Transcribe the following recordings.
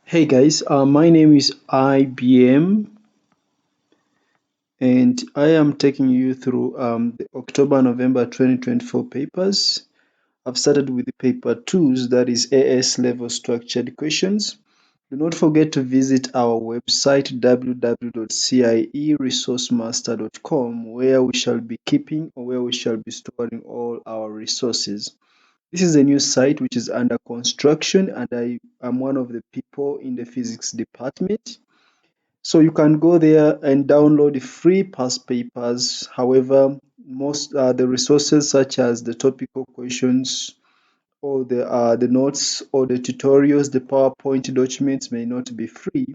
Hey guys, my name is IBM and I am taking you through the October-November 2024 papers. I've started with the paper 2, that is AS level structured questions. Do not forget to visit our website www.cieresourcemaster.com where we shall be keeping or where we shall be storing all our resources. This is a new site which is under construction and I am one of the people in the physics department. So you can go there and download free past papers. However, most the resources such as the topical questions or the notes or the tutorials, the PowerPoint documents may not be free,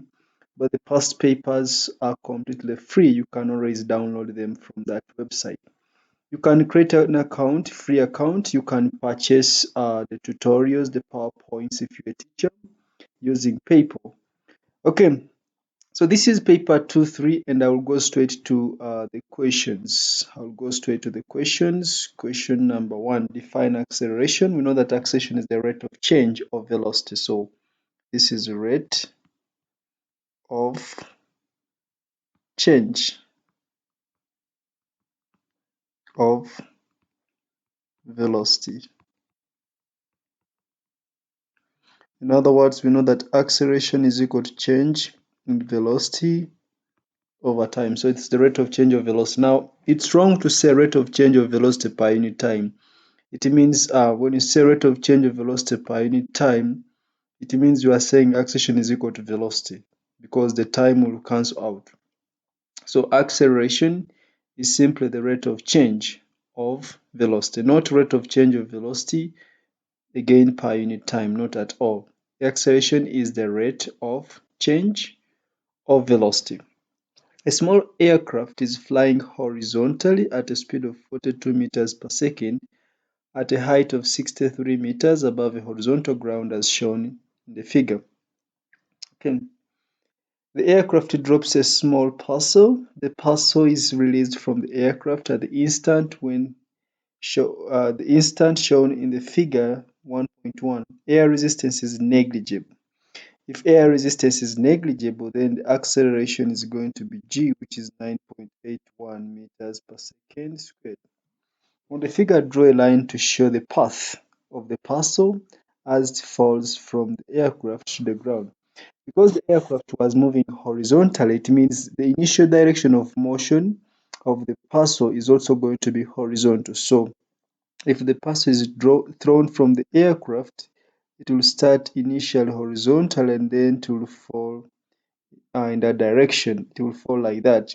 but the past papers are completely free. You can always download them from that website. You can create an account, free account. You can purchase the tutorials, the PowerPoints if you're a teacher using PayPal. Okay, so this is paper 2-3 and I will go straight to the questions. I'll go straight to the questions. Question number 1, define acceleration. We know that acceleration is the rate of change of velocity. So this is the rate of change of velocity. In other words, we know that acceleration is equal to change in velocity over time. So it's the rate of change of velocity. Now, it's wrong to say rate of change of velocity per unit time. It means when you say rate of change of velocity per unit time, it means you are saying acceleration is equal to velocity because the time will cancel out. So acceleration is simply the rate of change of velocity, not rate of change of velocity again per unit time, not at all. Acceleration is the rate of change of velocity. A small aircraft is flying horizontally at a speed of 42 meters per second at a height of 63 meters above a horizontal ground as shown in the figure. Okay. The aircraft drops a small parcel. The parcel is released from the aircraft at the instant shown in the figure 1.1. Air resistance is negligible. If air resistance is negligible, then the acceleration is going to be g, which is 9.81 meters per second squared. On the figure, draw a line to show the path of the parcel as it falls from the aircraft to the ground. Because the aircraft was moving horizontally, it means the initial direction of motion of the parcel is also going to be horizontal. So if the parcel is thrown from the aircraft, it will start initially horizontal and then it will fall in that direction. It will fall like that.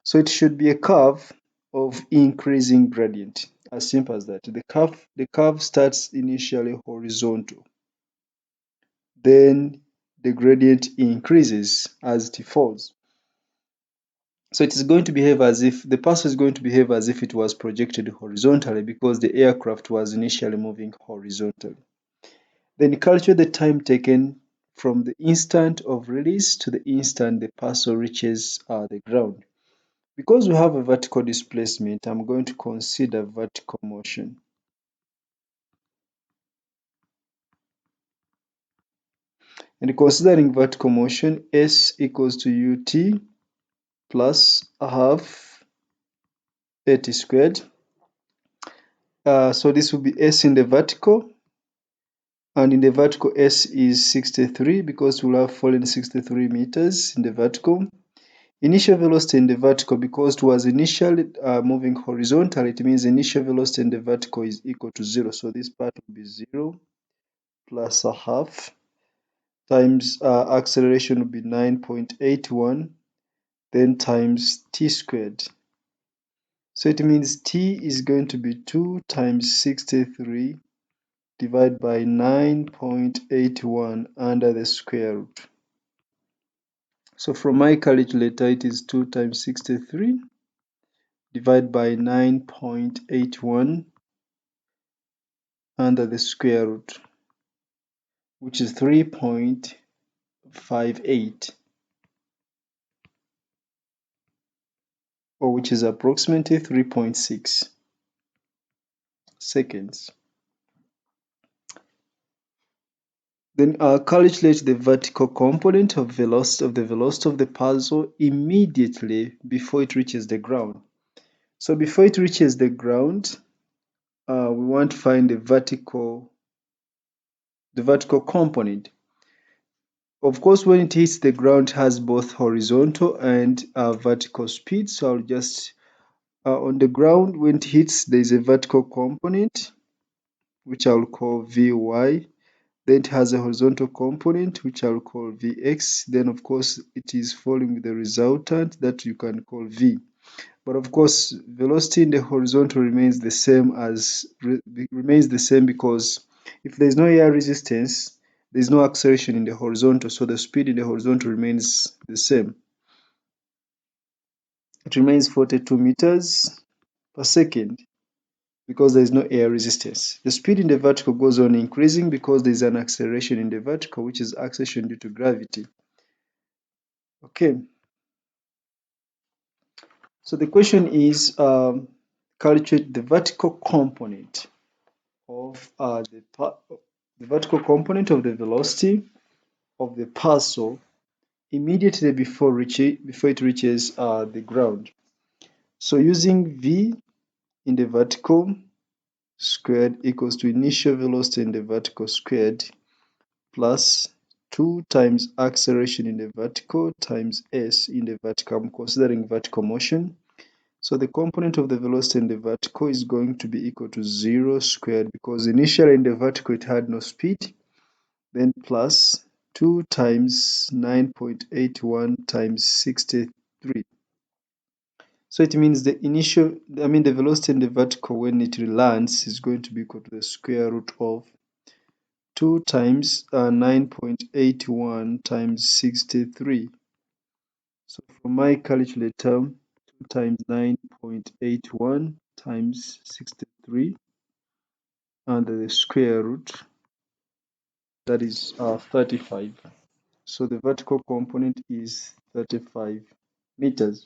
So it should be a curve of increasing gradient. As simple as that. The curve starts initially horizontal. Then the gradient increases as it falls. So it is going to behave as if the parcel is going to behave as if it was projected horizontally because the aircraft was initially moving horizontally. Then calculate the time taken from the instant of release to the instant the parcel reaches the ground. Because we have a vertical displacement, I'm going to consider vertical motion. And considering vertical motion, S equals to ut plus a half at squared. So this will be S in the vertical, and in the vertical S is 63 because we'll have fallen 63 meters in the vertical. Initial velocity in the vertical, because it was initially moving horizontally, it means initial velocity in the vertical is equal to 0. So this part will be 0 plus a half times acceleration will be 9.81, then times t squared. So it means t is going to be 2 times 63 divided by 9.81 under the square root. So from my calculator, it is 2 times 63 divided by 9.81 under the square root, which is 3.58, or which is approximately 3.6 seconds. Then calculate the vertical component of the velocity of the parcel immediately before it reaches the ground. So before it reaches the ground, we want to find the vertical component. Of course, when it hits the ground, it has both horizontal and vertical speed. So I'll just on the ground, when it hits, there's a vertical component which I'll call Vy. Then it has a horizontal component which I'll call Vx. Then of course it is falling with the resultant that you can call V. But of course velocity in the horizontal remains the same because if there's no air resistance, there's no acceleration in the horizontal, so the speed in the horizontal remains the same. It remains 42 meters per second because there is no air resistance. The speed in the vertical goes on increasing because there is an acceleration in the vertical, which is acceleration due to gravity. Okay. So the question is calculate the vertical component of the vertical component of the velocity of the parcel immediately before it reaches the ground. So using v in the vertical squared equals to initial velocity in the vertical squared plus 2 times acceleration in the vertical times s in the vertical. I'm considering vertical motion. So the component of the velocity in the vertical is going to be equal to 0 squared because initially in the vertical it had no speed. Then plus 2 times 9.81 times 63. So it means the velocity in the vertical when it lands is going to be equal to the square root of 2 times 9.81 times 63. So from my calculator, 2 times 9.81 times 63 and the square root, that is 35. So the vertical component is 35 meters.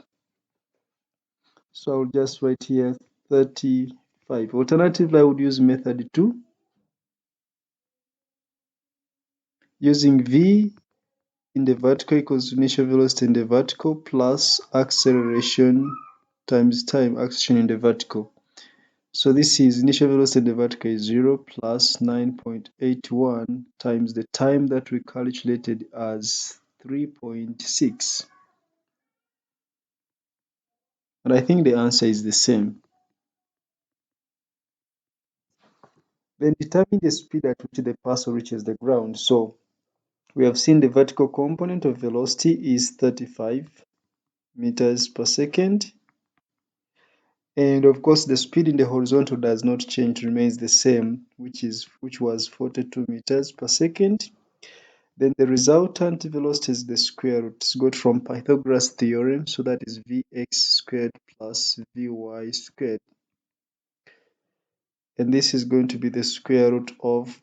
So I'll just write here 35. Alternatively, I would use method 2 using v in the vertical equals to initial velocity in the vertical plus acceleration times time acceleration in the vertical. So this is initial velocity in the vertical is 0 plus 9.81 times the time that we calculated as 3.6. And I think the answer is the same. Then determine the speed at which the parcel reaches the ground. So we have seen the vertical component of velocity is 35 meters per second. And of course, the speed in the horizontal does not change, remains the same, which was 42 meters per second. Then the resultant velocity is the square root. It's got from Pythagoras theorem, so that is Vx squared plus Vy squared. And this is going to be the square root of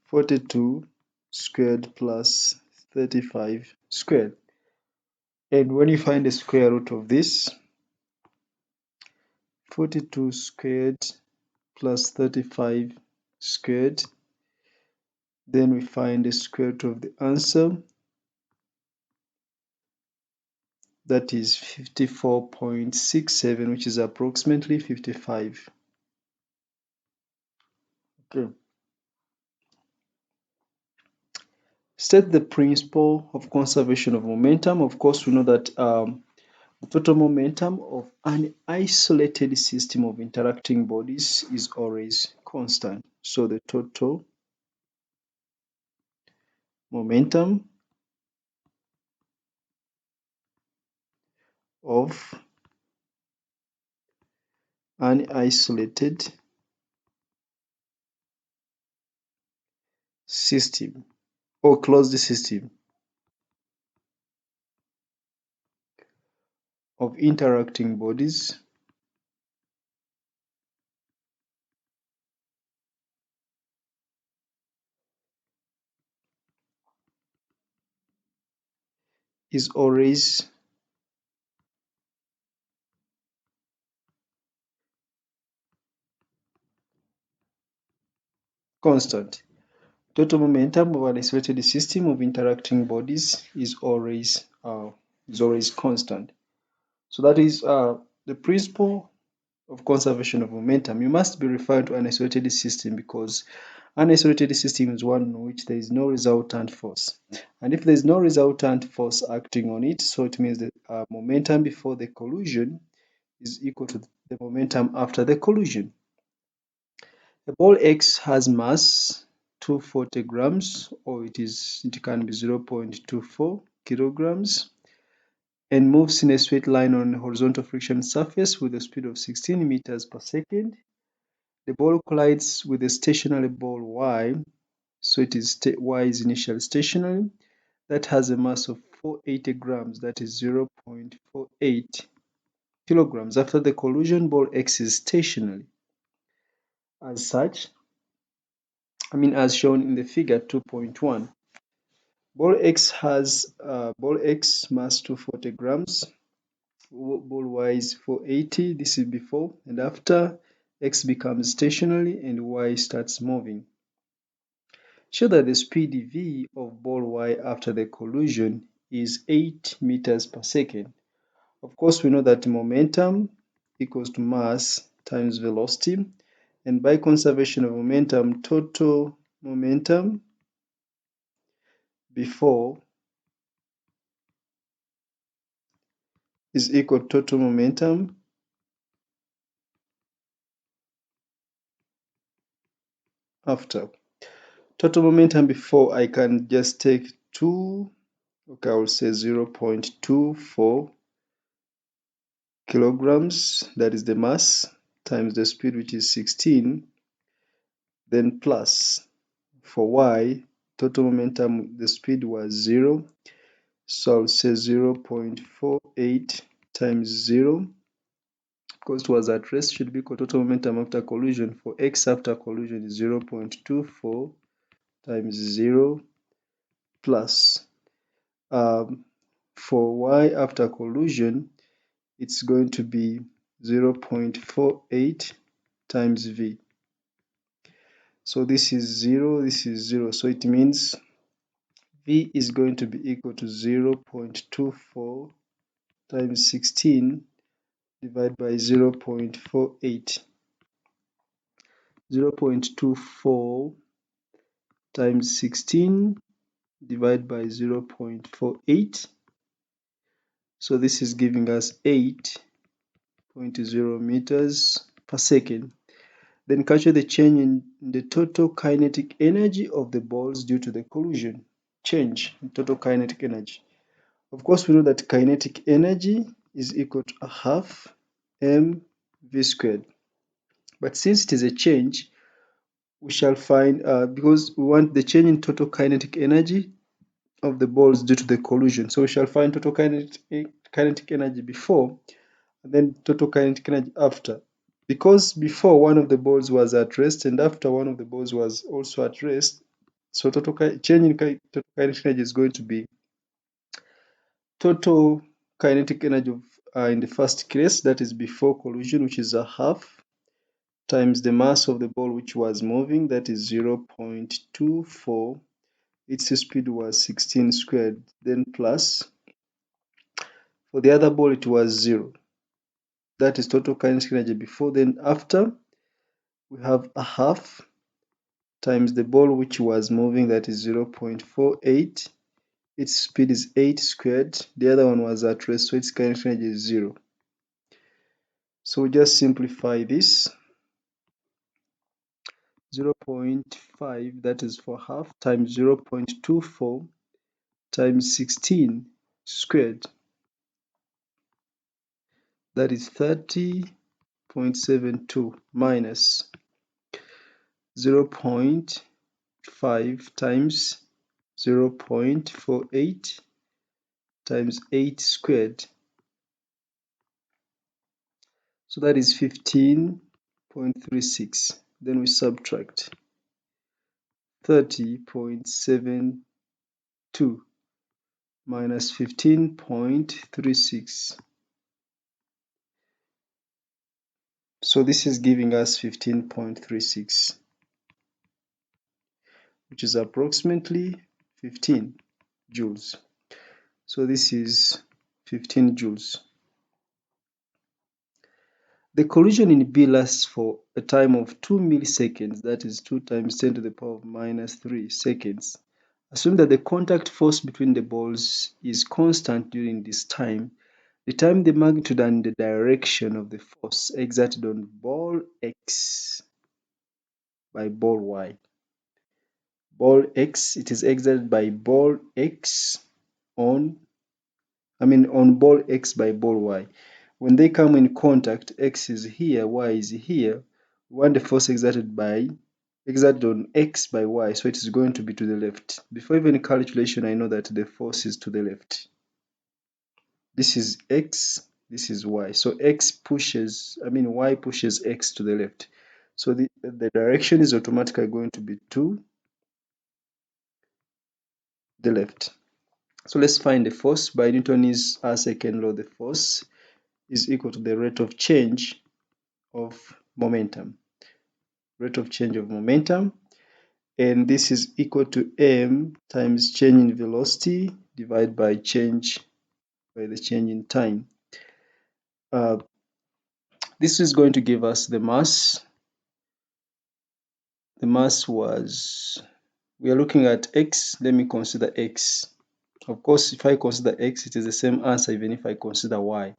42 squared plus 35 squared. And when you find the square root of this, 42 squared plus 35 squared, then we find the square root of the answer, that is 54.67, which is approximately 55. Okay. State the principle of conservation of momentum. Of course, we know that the total momentum of an isolated system of interacting bodies is always constant. So the total momentum of an isolated system or closed system of interacting bodies is always constant. Total momentum of an isolated system of interacting bodies is always constant. So that is the principle of conservation of momentum. You must be referring to an isolated system because an isolated system is one in which there is no resultant force. And if there is no resultant force acting on it, so it means that momentum before the collision is equal to the momentum after the collision. A ball X has mass 240 grams, or it can be 0.24 kilograms, and moves in a straight line on a horizontal friction surface with a speed of 16 meters per second. The ball collides with a stationary ball Y, so Y is initially stationary, that has a mass of 480 grams, that is 0.48 kilograms. After the collision, ball X is stationary. As such, as shown in the figure 2.1, ball X mass 240 grams, ball Y is 480. This is before and after X becomes stationary and Y starts moving. Show that the speed v of ball Y after the collision is 8 meters per second. Of course, we know that momentum equals to mass times velocity, and by conservation of momentum, total momentum before is equal to total momentum after. Total momentum before, I can just take 2, okay, I will say 0.24 kilograms, that is the mass, times the speed, which is 16, then plus. For Y, total momentum, the speed was 0, so I'll say 0.48 times 0, because it was at rest, should be equal to total momentum after collision. For X after collision is 0.24 times 0 plus. For Y after collision, it's going to be 0.48 times V. So this is 0, this is 0. So it means V is going to be equal to 0.24 times 16 divided by 0.48. 0.24 times 16 divided by 0.48. So this is giving us 8.0 meters per second. Then calculate the change in the total kinetic energy of the balls due to the collision. Change in total kinetic energy. Of course, we know that kinetic energy is equal to a half mv squared. But since it is a change, we shall find, because we want the change in total kinetic energy of the balls due to the collision. So we shall find total kinetic energy before and then total kinetic energy after. Because before one of the balls was at rest and after one of the balls was also at rest, so change in total kinetic energy is going to be total kinetic energy of, in the first case, that is before collision, which is a half, times the mass of the ball which was moving, that is 0.24. Its speed was 16 squared, then plus. For the other ball, it was 0. That is total kinetic energy before. Then after, we have a half times the ball which was moving, that is 0.48. Its speed is 8 squared. The other one was at rest, so its kinetic energy is 0. So we just simplify this. 0.5, that is for half, times 0.24 times 16 squared. That is 30.72 minus 0.5 times 0.48 times 8 squared. So that is 15.36. Then we subtract 30.72 minus 15.36. So this is giving us 15.36. which is approximately 15 joules. So this is 15 joules. The collision in B lasts for a time of 2 milliseconds, that is 2 times 10 to the power of minus 3 seconds. Assume that the contact force between the balls is constant during this time. Determine the magnitude and the direction of the force exerted on ball X by ball Y. Ball X, it is exerted by ball X on ball X by ball Y. When they come in contact, X is here, Y is here. We want the force exerted on X by Y, so it is going to be to the left. Before even calculation, I know that the force is to the left. This is X, this is Y. So Y pushes X to the left. So the direction is automatically going to be to the left. So let's find the force. By Newton's second law, the force is equal to the rate of change of momentum. Rate of change of momentum. And this is equal to m times change in velocity divided by the change in time. This is going to give us the mass. The mass was, we are looking at x. Let me consider x. Of course, if I consider x, it is the same answer even if I consider y.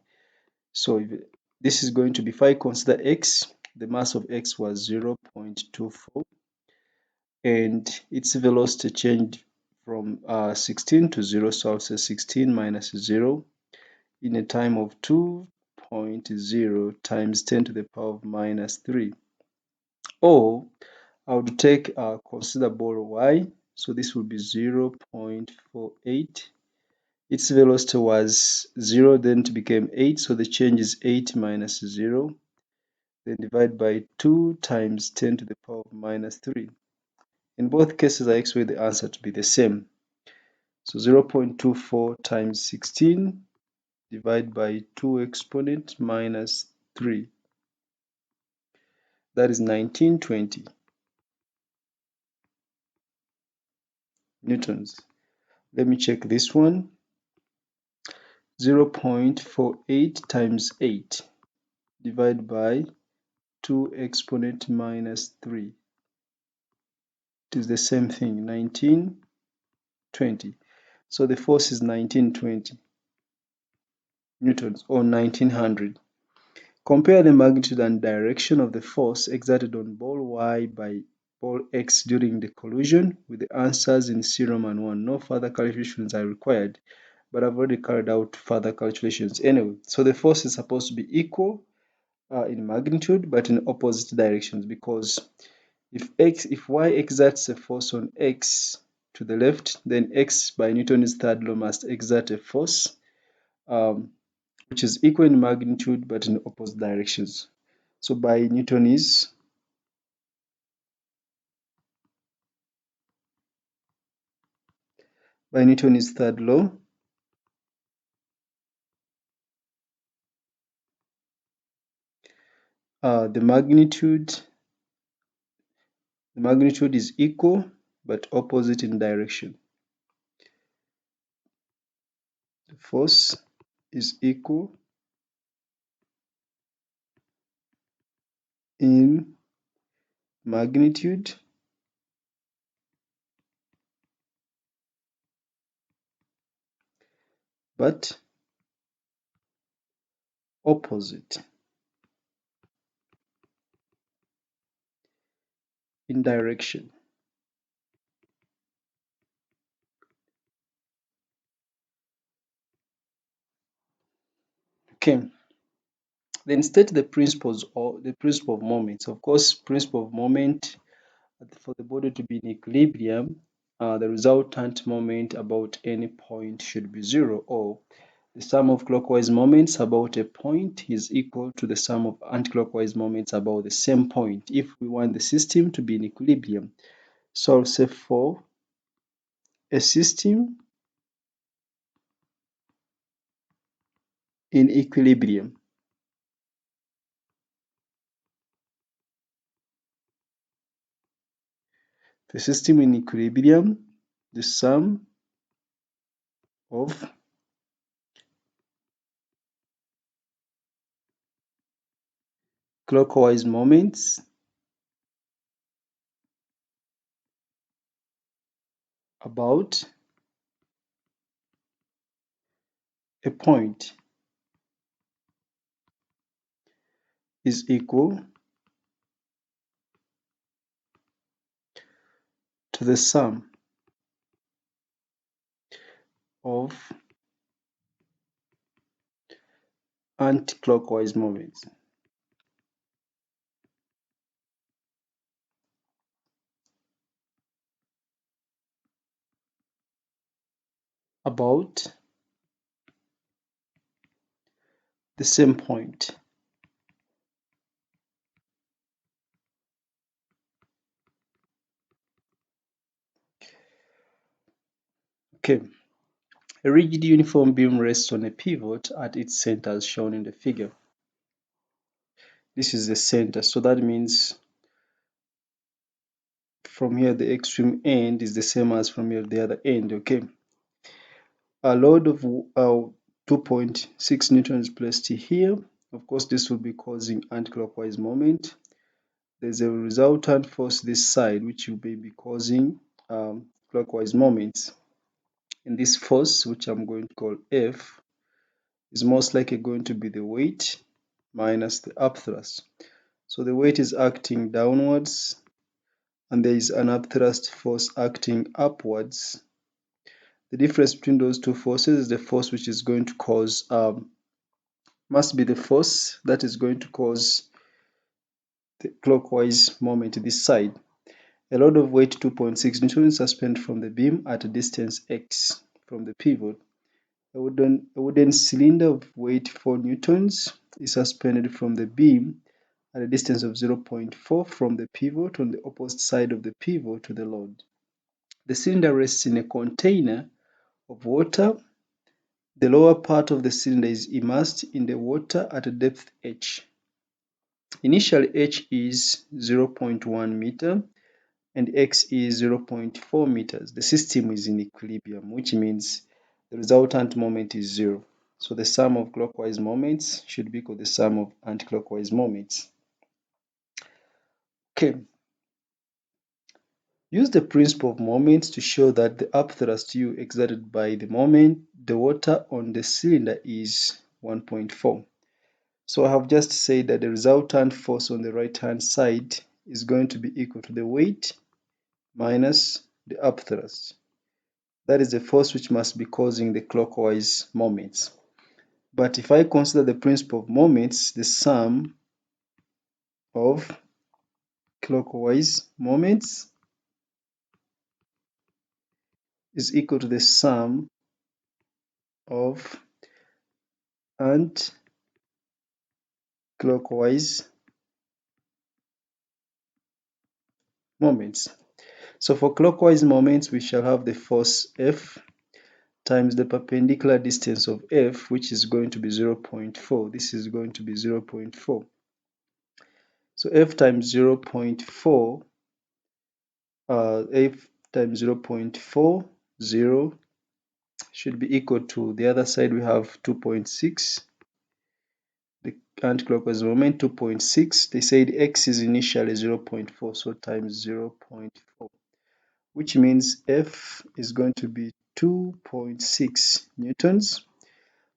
So this is going to be, if I consider x, the mass of x was 0.24, and its velocity changed from 16 to 0, so I'll say 16 minus 0 in a time of 2.0 times 10 to the power of minus 3. Or I would take consider ball y, so this will be 0.48. Its velocity was 0, then it became 8, so the change is 8 minus 0, then divide by 2 times 10 to the power of minus 3. In both cases, I expect the answer to be the same. So 0.24 times 16 divided by 2 exponent minus 3. That is 1920 newtons. Let me check this one. 0.48 times 8 divided by 2 exponent minus 3. It is the same thing, 1920. So the force is 1920 newtons, or 1900. Compare the magnitude and direction of the force exerted on ball Y by ball X during the collision with the answers in serum and 1. No further calculations are required, but I've already carried out further calculations anyway. So the force is supposed to be equal in magnitude, but in opposite directions, because if Y exerts a force on X to the left, then X by Newton's third law must exert a force which is equal in magnitude but in opposite directions. So by Newton's third law, the magnitude is equal but opposite in direction. The force is equal in magnitude but opposite in direction. Okay. Then state the principles or the principle of moments. Of course, principle of moment, for the body to be in equilibrium, the resultant moment about any point should be 0, or the sum of clockwise moments about a point is equal to the sum of anticlockwise moments about the same point if we want the system to be in equilibrium. So I'll say for a system in equilibrium, the system in equilibrium, the sum of clockwise moments about a point is equal to the sum of anti-clockwise moments. About the same point. Okay, a rigid uniform beam rests on a pivot at its center as shown in the figure. This is the center, so that means from here the extreme end is the same as from here the other end. Okay, a load of 2.6 newtons placed here. Of course, this will be causing anti-clockwise moment. There's a resultant force this side which will be causing clockwise moments. And this force, which I'm going to call F, is most likely going to be the weight minus the upthrust. So the weight is acting downwards, and there is an upthrust force acting upwards. The difference between those two forces is the force which is going to cause, must be the force that is going to cause the clockwise moment this side. A load of weight 2.6 newtons suspended from the beam at a distance x from the pivot. A wooden cylinder of weight 4 newtons is suspended from the beam at a distance of 0.4 from the pivot on the opposite side of the pivot to the load. The cylinder rests in a container of water. The lower part of the cylinder is immersed in the water at a depth h. Initially, h is 0.1 meter and x is 0.4 meters. The system is in equilibrium, which means the resultant moment is 0. So the sum of clockwise moments should be equal to the sum of anticlockwise moments. Okay. Use the principle of moments to show that the upthrust U exerted by the water on the cylinder is 1.4. So I have just said that the resultant force on the right-hand side is going to be equal to the weight minus the upthrust. That is the force which must be causing the clockwise moments. But if I consider the principle of moments, the sum of clockwise moments is equal to the sum of anti-clockwise moments. So for clockwise moments, we shall have the force F times the perpendicular distance of F, which is going to be 0.4. This is going to be 0.4. So F times 0.4, F times 0.40 should be equal to, the other side we have 2.6. The anticlockwise moment 2.6. They said X is initially 0.4, so times 0.4. Which means F is going to be 2.6 newtons.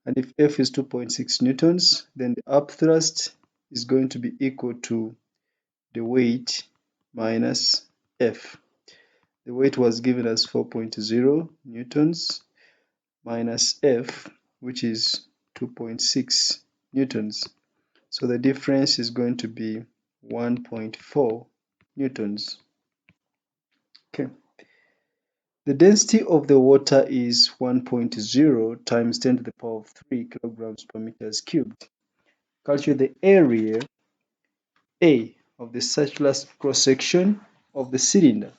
And if F is 2.6 newtons, then the upthrust is going to be equal to the weight minus F. The weight was given as 4.0 newtons minus F, which is 2.6 newtons. So the difference is going to be 1.4 newtons. Okay. The density of the water is 1.0 times 10 to the power of 3 kilograms per meters cubed. Calculate the area A of the circular cross-section of the cylinder.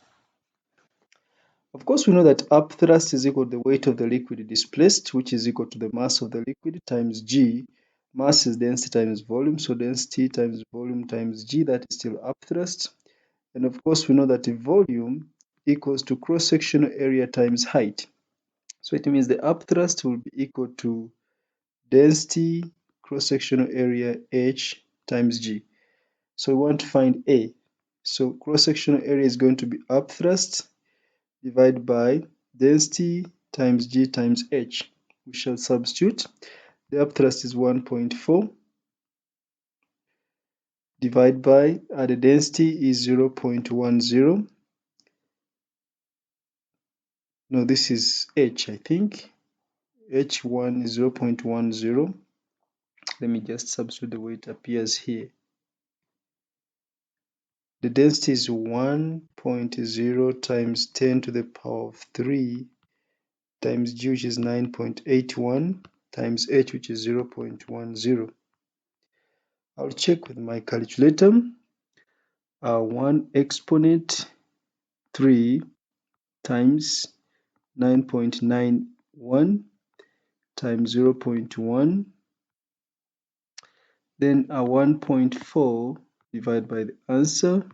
Of course, we know that upthrust is equal to the weight of the liquid displaced, which is equal to the mass of the liquid times G. Mass is density times volume, so density times volume times G, that is still upthrust. And of course, we know that the volume equals to cross-sectional area times height. So it means the upthrust will be equal to density cross-sectional area H times G. So we want to find A. So cross-sectional area is going to be upthrust divided by density times G times H. We shall substitute. The upthrust is 1.4 divided by the density is 0.10. No, this is H, I think. H1 is 0.10. Let me just substitute the way it appears here. The density is 1.0 times 10 to the power of 3 times G, which is 9.81, times H, which is 0.10. I'll check with my calculator. 1 exponent 3 times 9.91 times 0.1, then 1.4 divided by the answer.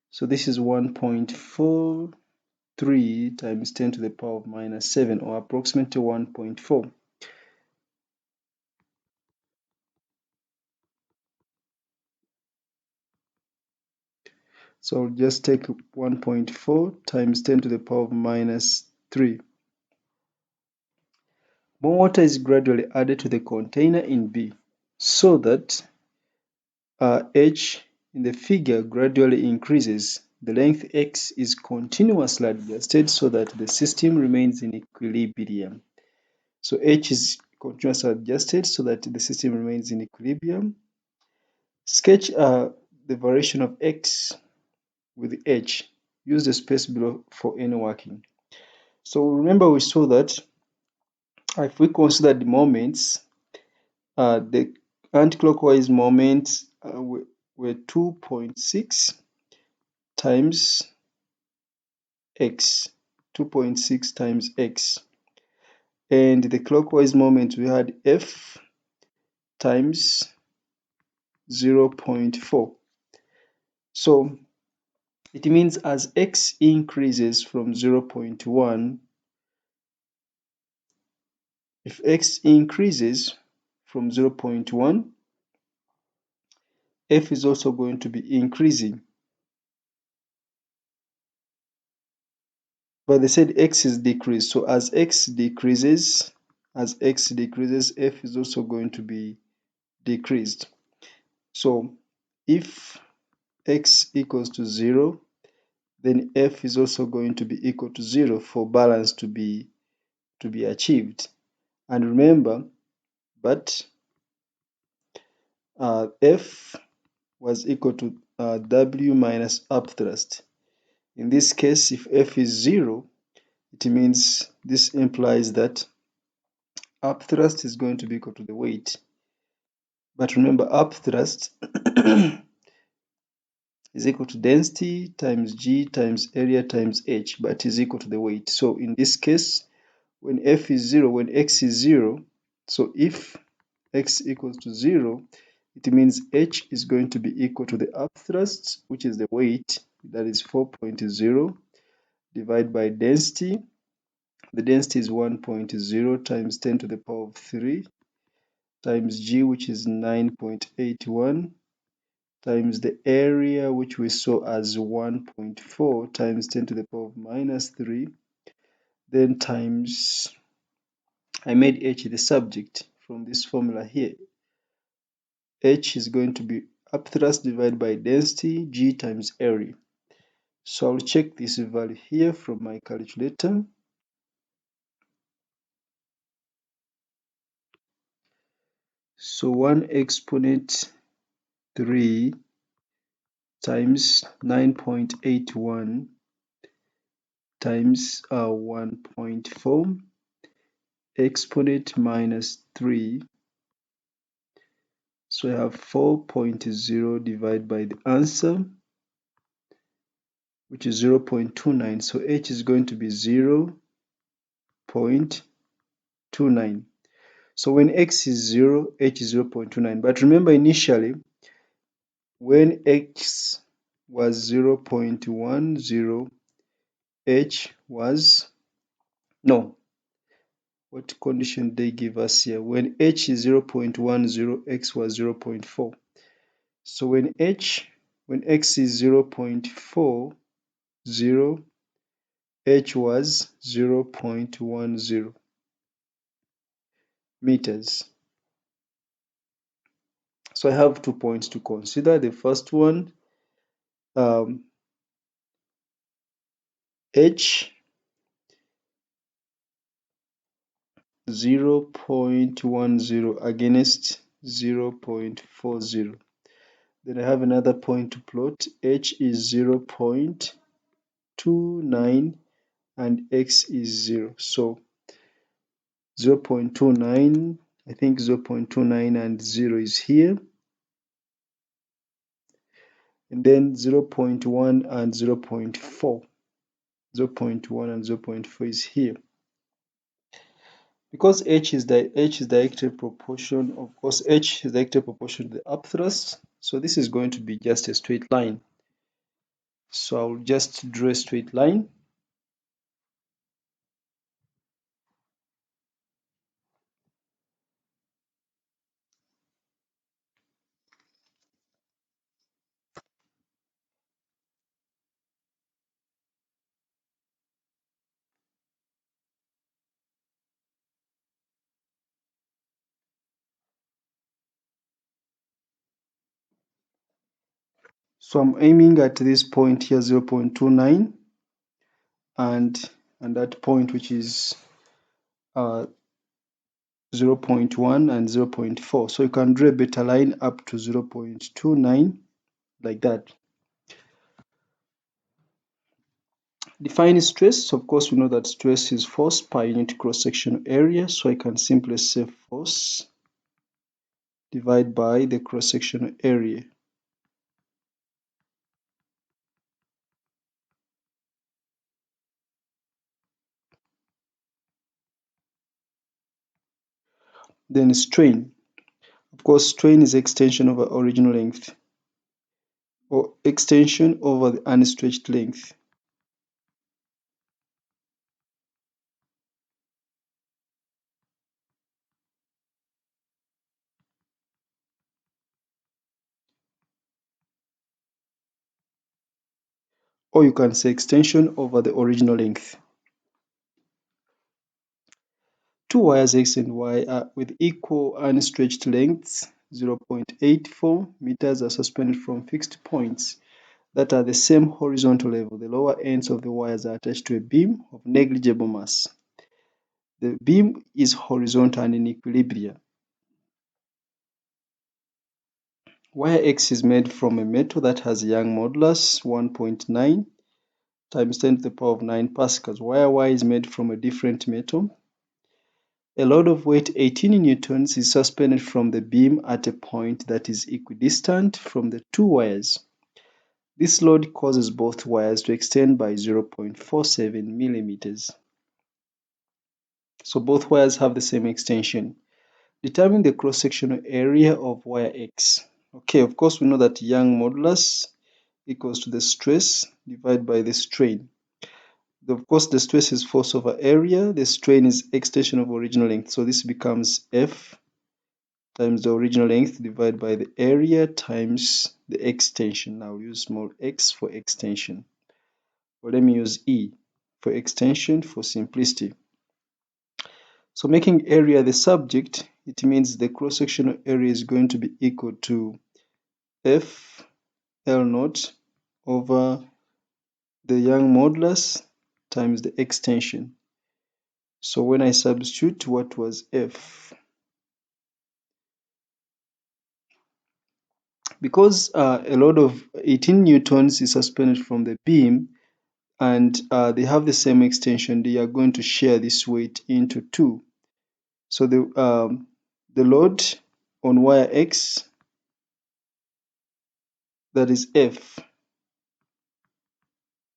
So this is 1.43 times 10 to the power of minus 7, or approximately 1.4. So I'll just take 1.4 times 10 to the power of minus 3. More water is gradually added to the container in B so that H in the figure gradually increases. The length X is continuously adjusted so that the system remains in equilibrium. So H is continuously adjusted so that the system remains in equilibrium. Sketch the variation of X with H. Use the space below for any working. So remember we saw that if we consider the moments, the anticlockwise moments were 2.6 times x, 2.6 times x. And the clockwise moment we had f times 0.4. So it means as x increases from 0.1, if x increases from 0.1, f is also going to be increasing. But they said x is decreased. So as x decreases, f is also going to be decreased. So if x equals to 0, then f is also going to be equal to 0 for balance to be achieved. And remember, but F was equal to W minus upthrust. In this case, if F is 0, it means this implies that upthrust is going to be equal to the weight. But remember, upthrust is equal to density times G times area times H, but is equal to the weight. So in this case, when F is 0, when X is 0, so if X equals to 0, it means H is going to be equal to the upthrust, which is the weight, that is 4.0, divided by density. The density is 1.0 times 10 to the power of 3, times G, which is 9.81, times the area, which we saw as 1.4 times 10 to the power of minus 3, then times, I made H the subject from this formula here. H is going to be upthrust divided by density, G times area. So I'll check this value here from my calculator. So 1 exponent 3 times 9.81 times 1.4 exponent minus 3. So I have 4.0 divided by the answer, which is 0.29. So H is going to be 0.29. So when X is 0, H is 0.29. But remember initially, when X was 0.10, h was, no, what condition they give us here? When h is 0.10, x was 0.4. So when x is 0.40, h was 0.10 meters. So I have 2 points to consider. The first one, h 0.10 against 0.40. Then I have another point to plot. H is 0.29 and x is 0. So 0.29, I think 0.29 and 0 is here. And then 0.1 and 0.4. 0.1 and 0.4 is here. Because h is directly proportional, of course, h is directly proportional to the upthrust. So this is going to be just a straight line. So I'll just draw a straight line. So I'm aiming at this point here, 0.29, and that point which is 0.1 and 0.4. So you can draw a better line up to 0.29 like that. Define stress. So of course, we know that stress is force per unit cross-sectional area. So I can simply say force divided by the cross-sectional area. Then strain. Of course, strain is extension over original length or extension over the unstretched length. Or you can say extension over the original length. Two wires X and Y are with equal unstretched lengths, 0.84 meters, are suspended from fixed points that are the same horizontal level. The lower ends of the wires are attached to a beam of negligible mass. The beam is horizontal and in equilibrium. Wire X is made from a metal that has a Young modulus 1.9 times 10 to the power of 9 pascals. Wire Y is made from a different metal. A load of weight 18 newtons is suspended from the beam at a point that is equidistant from the two wires. This load causes both wires to extend by 0.47 millimeters. So both wires have the same extension. Determine the cross-sectional area of wire X. Okay, of course we know that Young modulus equals to the stress divided by the strain. Of course, the stress is force over area. The strain is extension of original length. So this becomes F times the original length divided by the area times the extension. I'll use small x for extension. Or let me use E for extension for simplicity. So making area the subject, it means the cross-sectional area is going to be equal to F L naught over the Young modulus times the extension. So when I substitute, what was F? Because a load of 18 newtons is suspended from the beam and they have the same extension, they are going to share this weight into two. So the load on wire X, that is F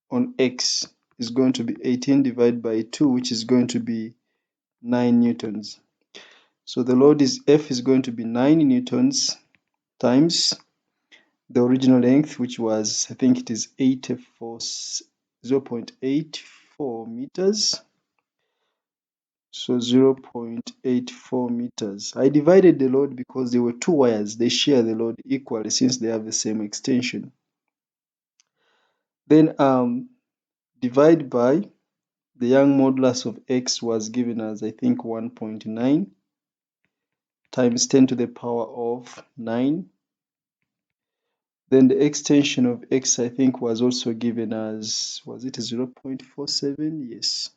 on X, is going to be 18 divided by 2, which is going to be 9 newtons. So the load is F is going to be 9 newtons times the original length, which was, I think it is 0.84 meters. So 0.84 meters. I divided the load because there were two wires. They share the load equally since they have the same extension. Then divide by the Young modulus of x was given as, I think, 1.9 times 10 to the power of 9. Then the extension of x, I think, was also given as, was it 0.47? Yes.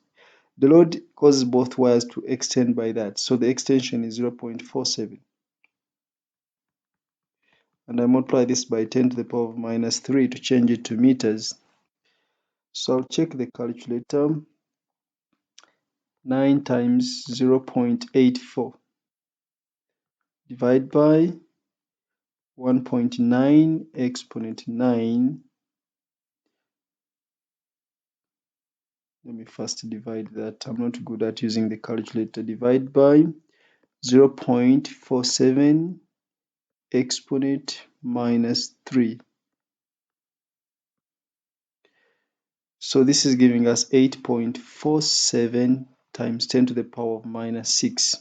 The load causes both wires to extend by that. So the extension is 0.47. And I multiply this by 10 to the power of minus 3 to change it to meters. So I'll check the calculator. 9 times 0.84 divide by 1.9 exponent 9. Let me first divide that. I'm not good at using the calculator. Divide by 0.47 exponent minus 3. So this is giving us 8.47 times 10 to the power of minus 6.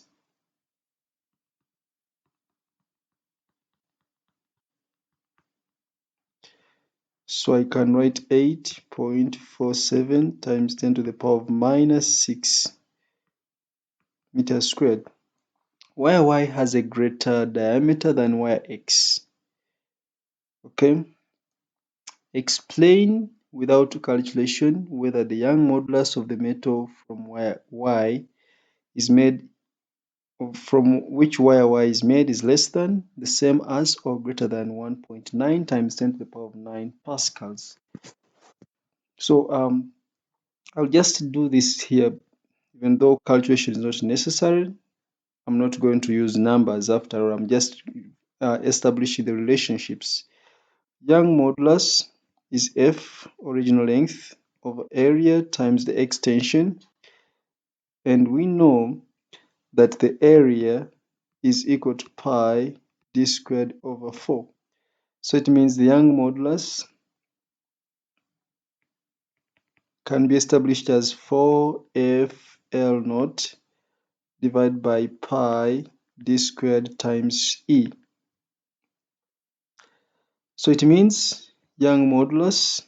So I can write 8.47 times 10 to the power of minus 6 meters squared. Wire Y has a greater diameter than wire X. Okay. Explain without calculation whether the Young modulus of the metal from wire Y is made from which wire Y is made is less than, the same as, or greater than 1.9 times 10 to the power of 9 pascals. So I'll just do this here, even though calculation is not necessary. I'm not going to use numbers after all. I'm just establishing the relationships. Young modulus is F, original length, over area times the extension. And we know that the area is equal to pi d squared over 4. So it means the Young modulus can be established as 4f L naught divided by pi d squared times E. So it means Young modulus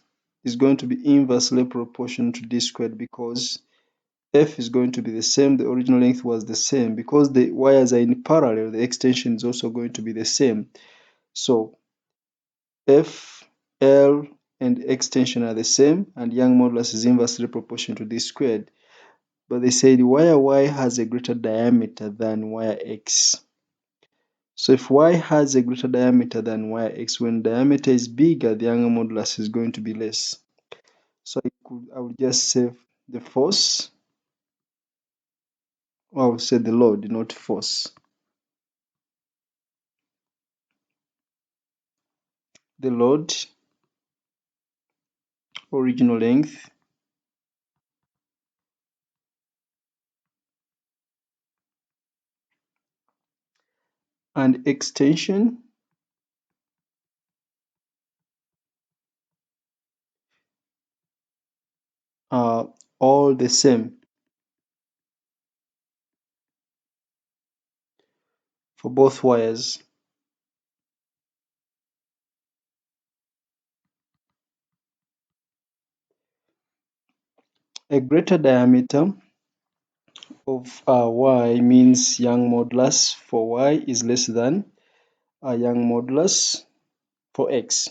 is going to be inversely proportional to d squared because F is going to be the same, the original length was the same. Because the wires are in parallel, the extension is also going to be the same. So F, L, and extension are the same, and Young modulus is inversely proportional to d squared. But they said wire Y has a greater diameter than wire X. So if Y has a greater diameter than wire X, when diameter is bigger, the Young modulus is going to be less. So I would just say the force, or I would say the load, not force. The load, original length, and extension are all the same for both wires. A greater diameter of Y means Young modulus for Y is less than a Young modulus for X.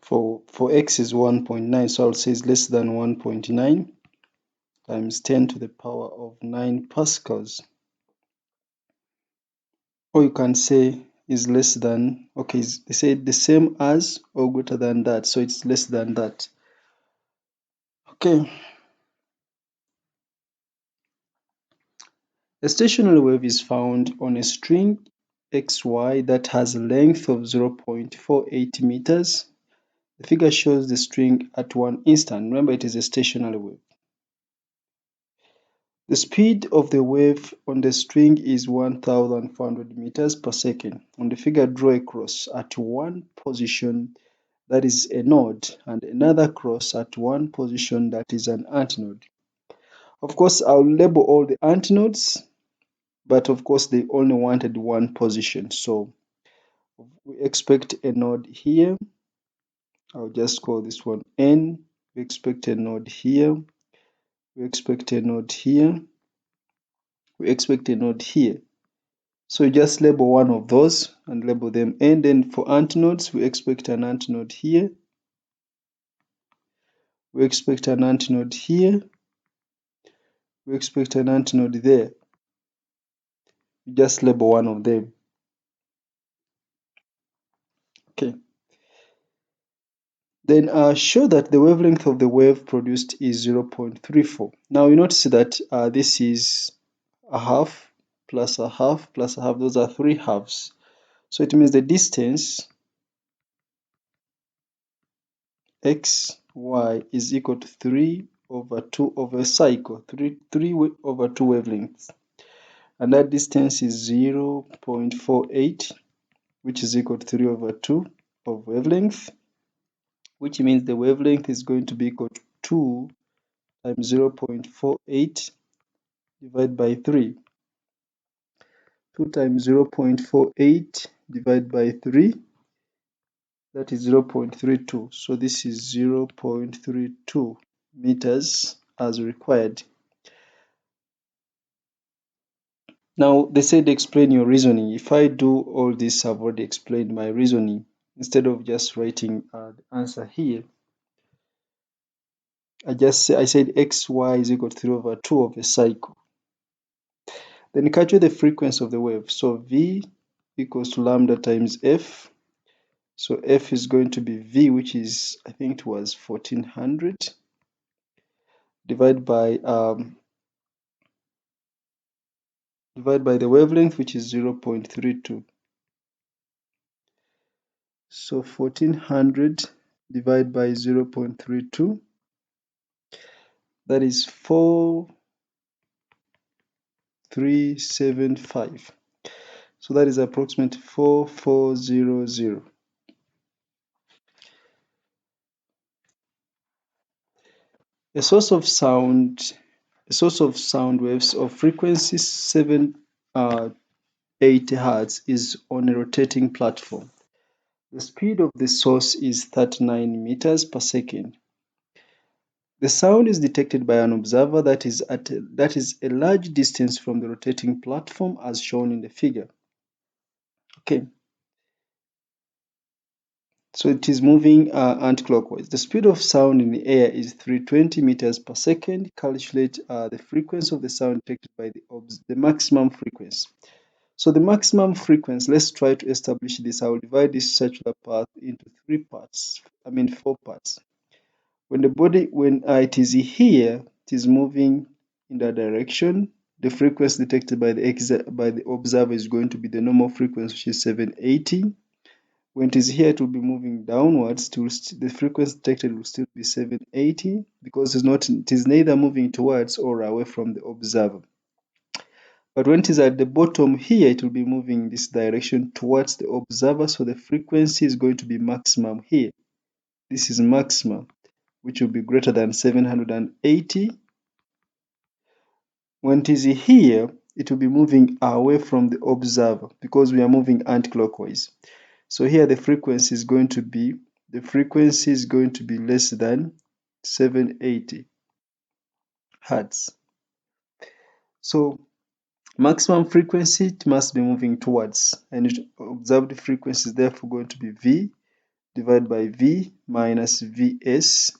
For X is 1.9, so I'll say it's less than 1.9. times 10 to the power of 9 pascals. Or you can say is less than, okay, they say the same as or greater than that, so it's less than that. Okay. A stationary wave is found on a string xy that has a length of 0.48 meters. The figure shows the string at one instant. Remember, it is a stationary wave. The speed of the wave on the string is 1,400 meters per second. On the figure, draw a cross at one position, that is a node, and another cross at one position, that is an antnode. Of course, I'll label all the antinodes, but of course, they only wanted one position. So we expect a node here. I'll just call this one N. We expect a node here. We expect a node here. We expect a node here. So you just label one of those and label them N. Then for antinodes, we expect an antinode here. We expect an antinode here. We expect an antinode there. You just label one of them. Okay. Then show that the wavelength of the wave produced is 0.34. Now you notice that this is a half plus a half plus a half. Those are three halves. So it means the distance xy is equal to 3 over 2 over a cycle, 3 over 2 wavelengths. And that distance is 0.48, which is equal to 3 over 2 of wavelength, which means the wavelength is going to be equal to 2 times 0.48 divided by 3. 2 times 0.48 divided by 3, that is 0.32. So this is 0.32 meters as required. Now they said explain your reasoning. If I do all this, I've already explained my reasoning. Instead of just writing the answer here, I said xy is equal to 3 over 2 of a cycle. Then calculate the frequency of the wave. So v equals to lambda times f. So f is going to be v, which is, I think it was 1400, divided by the wavelength, which is 0.32. So 1400 divided by 0.32, that is 4375. So that is approximately 4400. A source of sound waves of frequency 780 Hz is on a rotating platform. The speed of the source is 39 meters per second. The sound is detected by an observer that is a large distance from the rotating platform as shown in the figure. Okay. So it is moving anti-clockwise. The speed of sound in the air is 320 meters per second. Calculate the frequency of the sound detected by the maximum frequency. So the maximum frequency, let's try to establish this. I will divide this circular path into four parts. When it is here, it is moving in that direction. The frequency detected by the observer is going to be the normal frequency, which is 780. When it is here, it will be moving downwards. The frequency detected will still be 780 because it is neither moving towards or away from the observer. But when it is at the bottom here, it will be moving in this direction towards the observer. So the frequency is going to be maximum here. This is maximum, which will be greater than 780. When it is here, it will be moving away from the observer because we are moving anti-clockwise. So here the frequency is going to be less than 780 Hertz. So maximum frequency, it must be moving towards, and observed frequency is therefore going to be V divided by V minus Vs,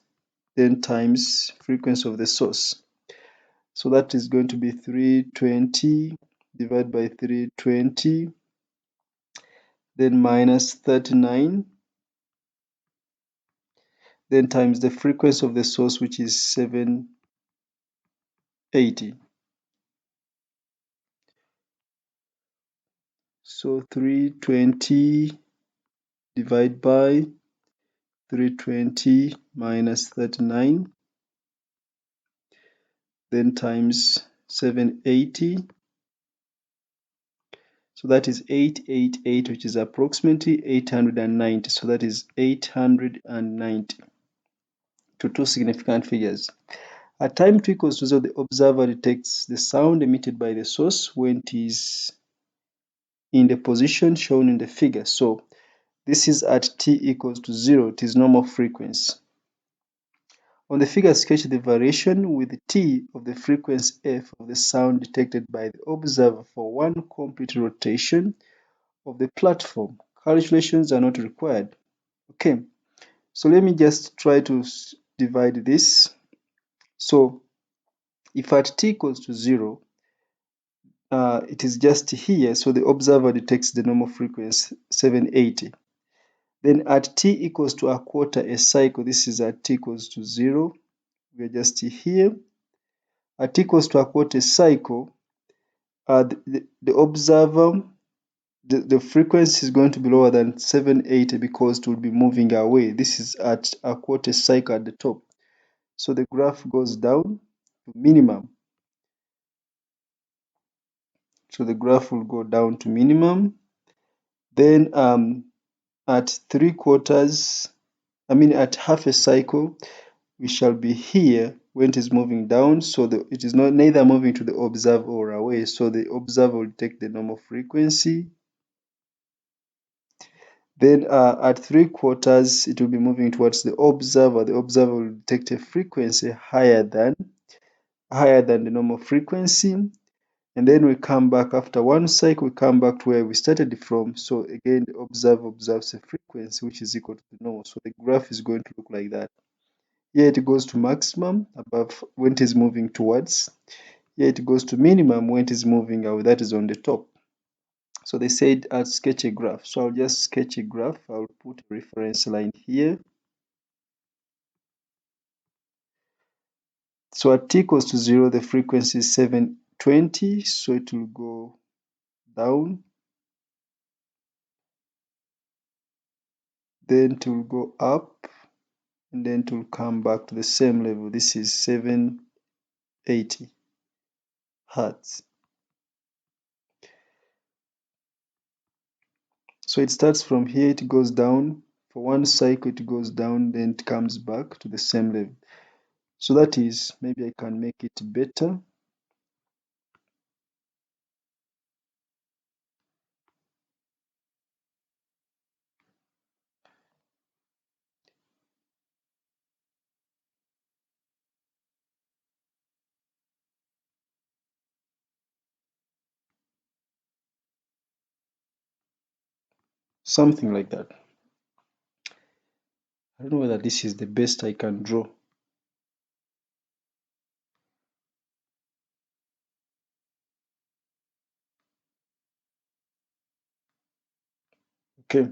then times frequency of the source. So that is going to be 320 divided by 320, then minus 39, then times the frequency of the source, which is 780. So 320 divided by 320 minus 39, then times 780. So that is 888, which is approximately 890. So that is 890 to two significant figures. At time t equals to 0, the observer detects the sound emitted by the source when it is in the position shown in the figure. So this is at t equals to 0, it is normal frequency. On the figure, sketch the variation with t of the frequency f of the sound detected by the observer for one complete rotation of the platform. Calculations are not required. Okay, so let me just try to divide this. So if at t equals to 0, it is just here, so the observer detects the normal frequency 780. Then at t equals to a quarter a cycle, this is at t equals to 0, we are just here. At t equals to a quarter cycle, the observer, the frequency is going to be lower than 780 because it will be moving away. This is at a quarter cycle at the top. So the graph goes down to minimum. So the graph will go down to minimum. Then at at half a cycle, we shall be here when it is moving down. So it is not neither moving to the observer or away. So the observer will take the normal frequency. Then at 3/4, it will be moving towards the observer. The observer will detect a frequency higher than the normal frequency. And then we come back after one cycle, we come back to where we started from. So again, the observer observes a frequency which is equal to the normal. So the graph is going to look like that. Here it goes to maximum above when it is moving towards. Here it goes to minimum when it is moving away. That is on the top. So they said I'll sketch a graph. So I'll just sketch a graph. I'll put a reference line here. So at t equals to 0, the frequency is 720. So it will go down. Then it will go up. And then it will come back to the same level. This is 780 hertz. So it starts from here, it goes down. For one cycle, it goes down, then it comes back to the same level. So that is, maybe I can make it better. Something like that. I don't know whether this is the best I can draw. Okay.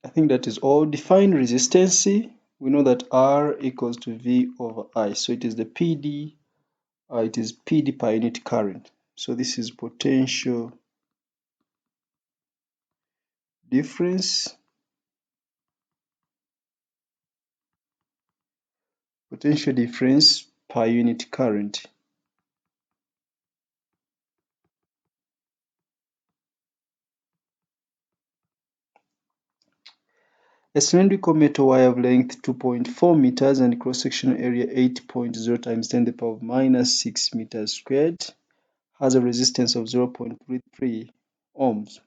I think that is all. Define resistance. We know that R equals to V over I. So it is the PD, it is PD per unit current. So this is potential difference. Potential difference per unit current. A cylindrical metal wire of length 2.4 meters and cross-sectional area 8.0 times 10 to the power of minus 6 meters squared has a resistance of 0.33 ohms.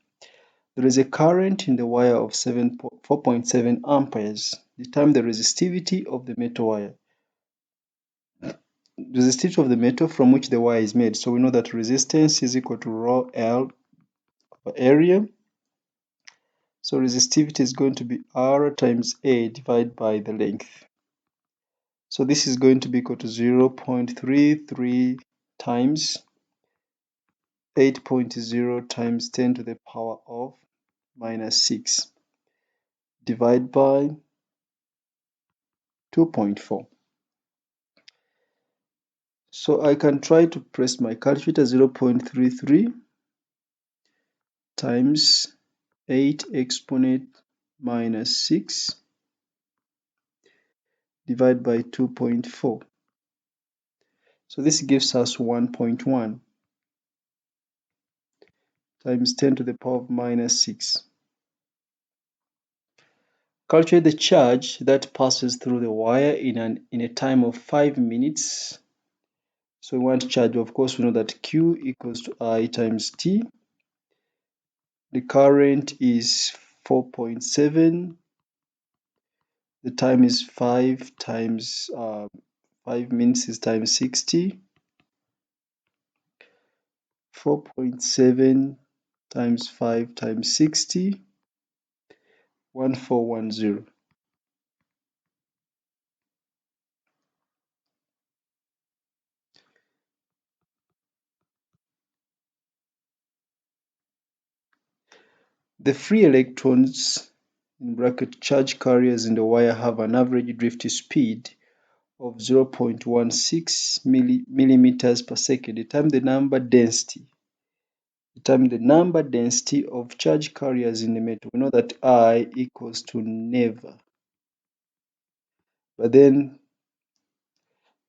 There is a current in the wire of 4.7 amperes. Determine the resistivity of the metal wire. Resistivity of the metal from which the wire is made. So we know that resistance is equal to rho L over area. So resistivity is going to be R times A divided by the length. So this is going to be equal to 0.33 times 8.0 times 10 to the power of minus 6 divided by 2.4. So I can try to press my calculator. 0.33 times 8 exponent minus 6 divided by 2.4. So this gives us 1.1 times 10 to the power of minus 6. Calculate the charge that passes through the wire in a time of 5 minutes. So we want charge. Of course, we know that Q equals to I times T. The current is 4.7. The time is 5 times 5 minutes is times 60. 4.7 times 5 times 60. 1410. The free electrons in bracket charge carriers in the wire have an average drift speed of 0.16 millimeters per second. Determine the number density. Determine the number density of charge carriers in the metal. We know that I equals to never. But then,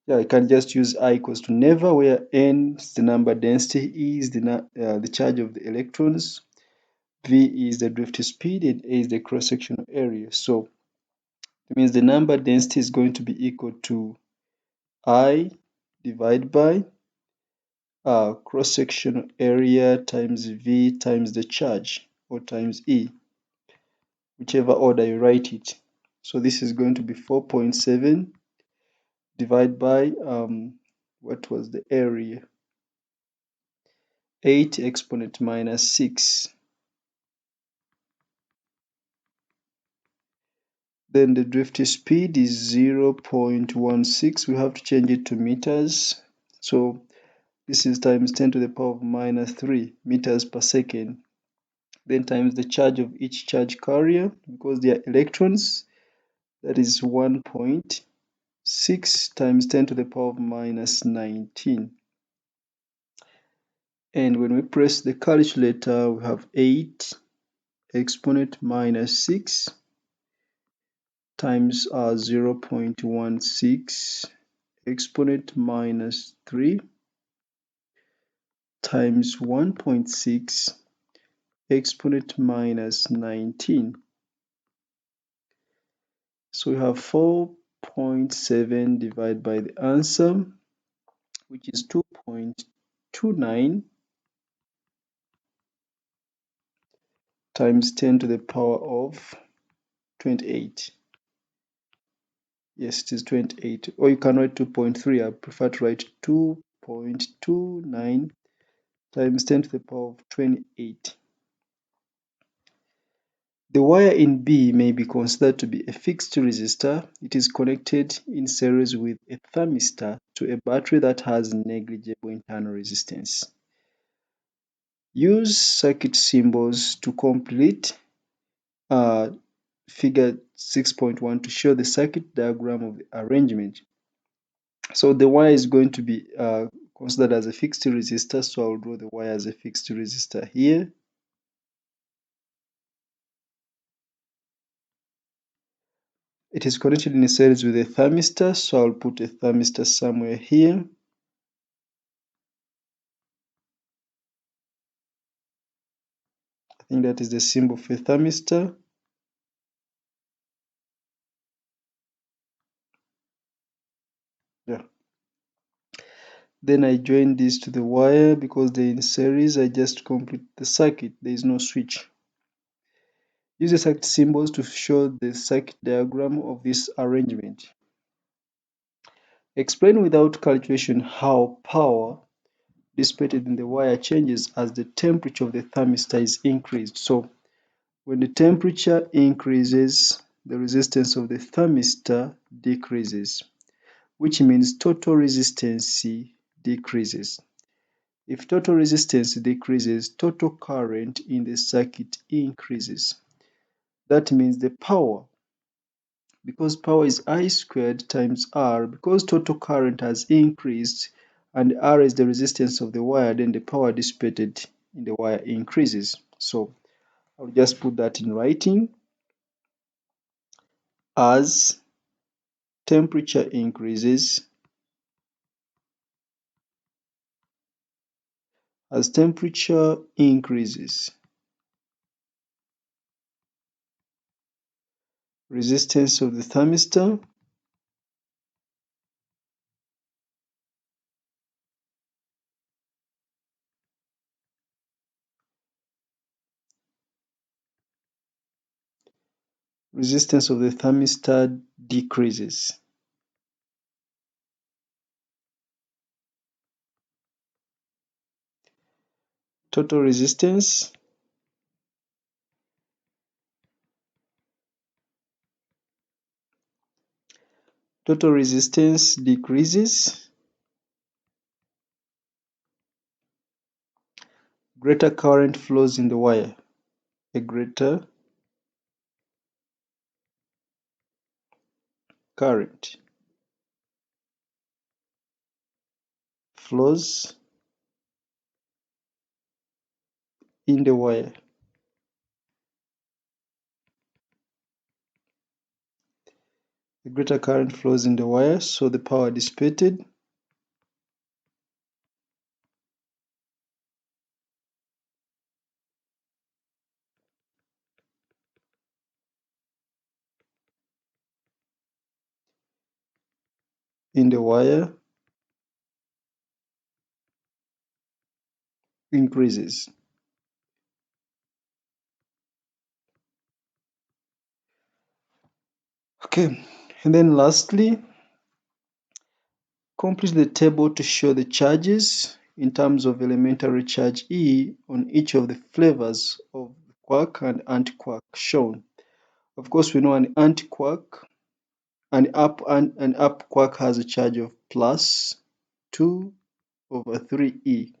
I can just use I equals to never, where N is the number density, E is the charge of the electrons, V is the drift speed, and A is the cross-sectional area. So it means the number density is going to be equal to I divided by cross-sectional area times V times the charge, or times E, whichever order you write it. So this is going to be 4.7 divided by, what was the area? 8 exponent minus 6. Then the drift speed is 0.16. We have to change it to meters. So this is times 10 to the power of minus 3 meters per second. Then times the charge of each charge carrier, because they are electrons, that is 1.6 times 10 to the power of minus 19. And when we press the calculator, we have 8 exponent minus 6 times 0.16 exponent minus 3 times 1.6 exponent minus 19. So we have 4.7 divided by the answer, which is 2.29 times 10 to the power of 28. Yes, it is 28. Or you can write 2.3. I prefer to write 2.29 times 10 to the power of 28. The wire in B may be considered to be a fixed resistor. It is connected in series with a thermistor to a battery that has negligible internal resistance. Use circuit symbols to complete figure 6.1 to show the circuit diagram of the arrangement. So the wire is going to be considered as a fixed resistor, so I'll draw the wire as a fixed resistor here. It is connected in a series with a thermistor, so I'll put a thermistor somewhere here. I think that is the symbol for a thermistor. Yeah. Then I join this to the wire because they're in series. I just complete the circuit. There is no switch. Use the circuit symbols to show the circuit diagram of this arrangement. Explain without calculation how power dissipated in the wire changes as the temperature of the thermistor is increased. So When the temperature increases, the resistance of the thermistor decreases, which means total resistance decreases. If total resistance decreases, total current in the circuit increases. That means the power, because power is I squared times R, because total current has increased and R is the resistance of the wire, then the power dissipated in the wire increases. So I'll just put that in writing. As temperature increases, resistance of the thermistor decreases. Total resistance decreases. Greater current flows in the wire. A greater current flows in the wire. A greater current flows in the wire, so the power dissipated in the wire increases. Okay, and then lastly, complete the table to show the charges in terms of elementary charge E on each of the flavors of quark and antiquark shown. Of course, we know an antiquark, an up quark has a charge of plus 2 over 3e.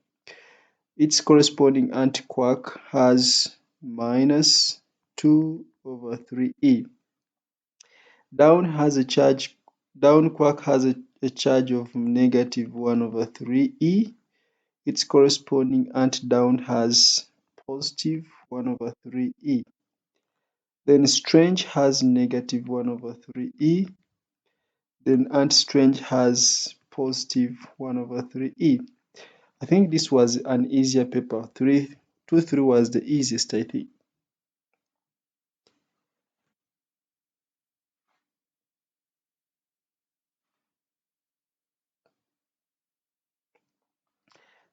Its corresponding antiquark has minus 2 over 3e. Down quark has a charge of negative 1 over 3e. Its corresponding anti-down has positive 1 over 3e. Then strange has negative 1 over 3e. Then anti-strange has positive 1 over 3e. I think this was an easier paper. 2, 3 was the easiest, I think.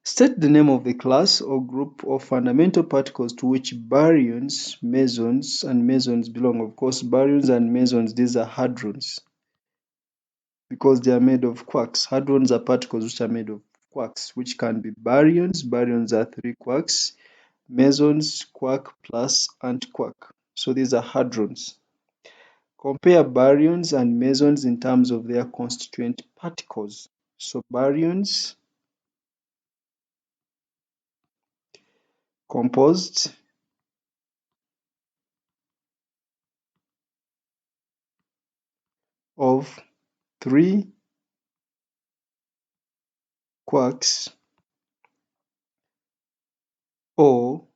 State the name of the class or group of fundamental particles to which baryons, mesons, and mesons belong. Of course, baryons and mesons, these are hadrons because they are made of quarks. Hadrons are particles which are made of quarks, which can be baryons. Baryons are 3 quarks. Mesons, quark plus antiquark. So these are hadrons. Compare baryons and mesons in terms of their constituent particles. So baryons composed of 3 quarks or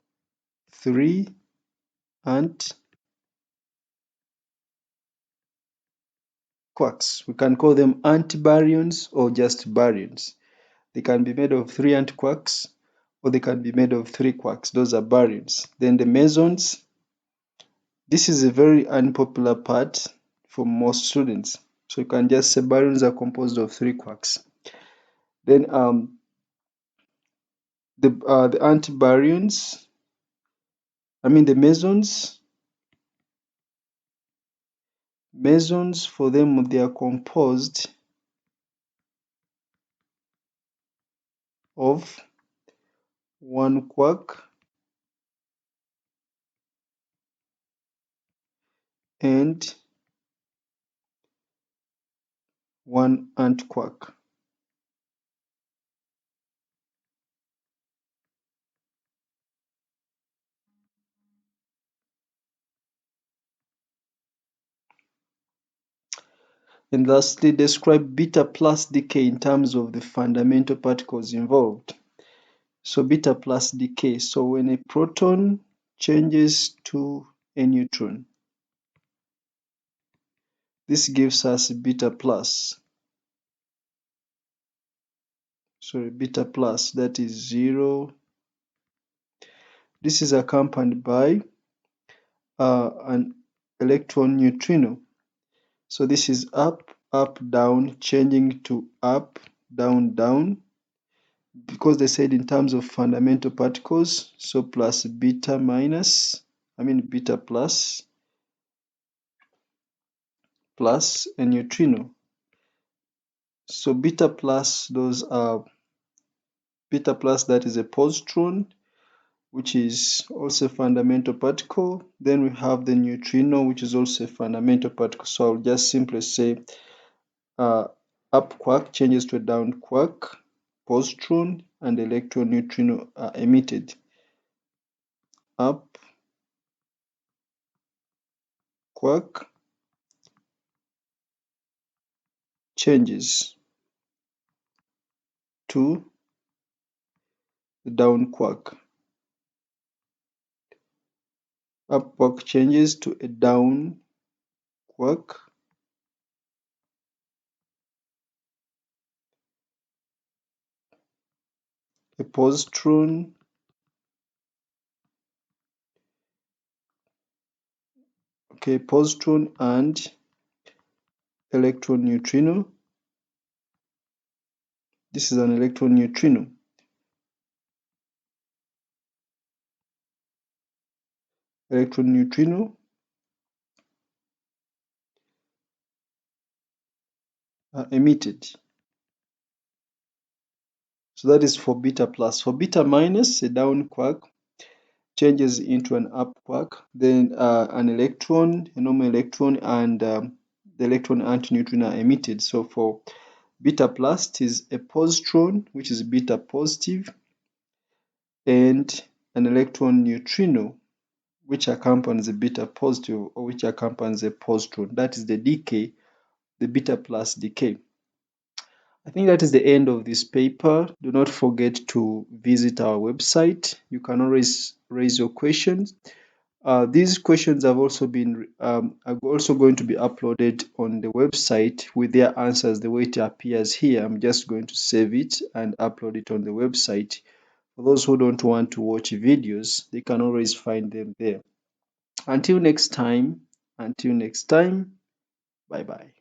3 antiquarks. We can call them antibaryons or just baryons. They can be made of 3 antiquarks or they can be made of 3 quarks. Those are baryons. Then the mesons. This is a very unpopular part for most students. So you can just say baryons are composed of 3 quarks. Then the antibaryons, the mesons for them they are composed of 1 quark and one antiquark. And lastly, describe beta plus decay in terms of the fundamental particles involved. So beta plus decay. So when a proton changes to a neutron, this gives us beta plus. Sorry, beta plus, that is 0. This is accompanied by an electron neutrino. So this is up, up, down, changing to up, down, down. Because they said in terms of fundamental particles, so plus beta minus, beta plus, plus a neutrino. So beta plus, those are beta plus, that is a positron, which is also a fundamental particle. Then we have the neutrino, which is also a fundamental particle. So I'll just simply say up quark changes to a down quark, positron, and electron neutrino are emitted. Up quark changes to the down quark. Up quark changes to a down quark. A positron, positron and electron neutrino. This is an electron neutrino. Electron neutrino are emitted. So that is for beta plus. For beta minus, a down quark changes into an up quark, then an electron, a normal electron, and the electron antineutrino are emitted. So for beta plus, it is a positron, which is beta positive, and an electron neutrino, which accompanies a beta positive, or which accompanies a positron. That is the decay, the beta plus decay. I think that is the end of this paper. Do not forget to visit our website. You can always raise your questions. These questions have also been are also going to be uploaded on the website with their answers the way it appears here. I'm just going to save it and upload it on the website. For those who don't want to watch videos, they can always find them there. Until next time, bye bye.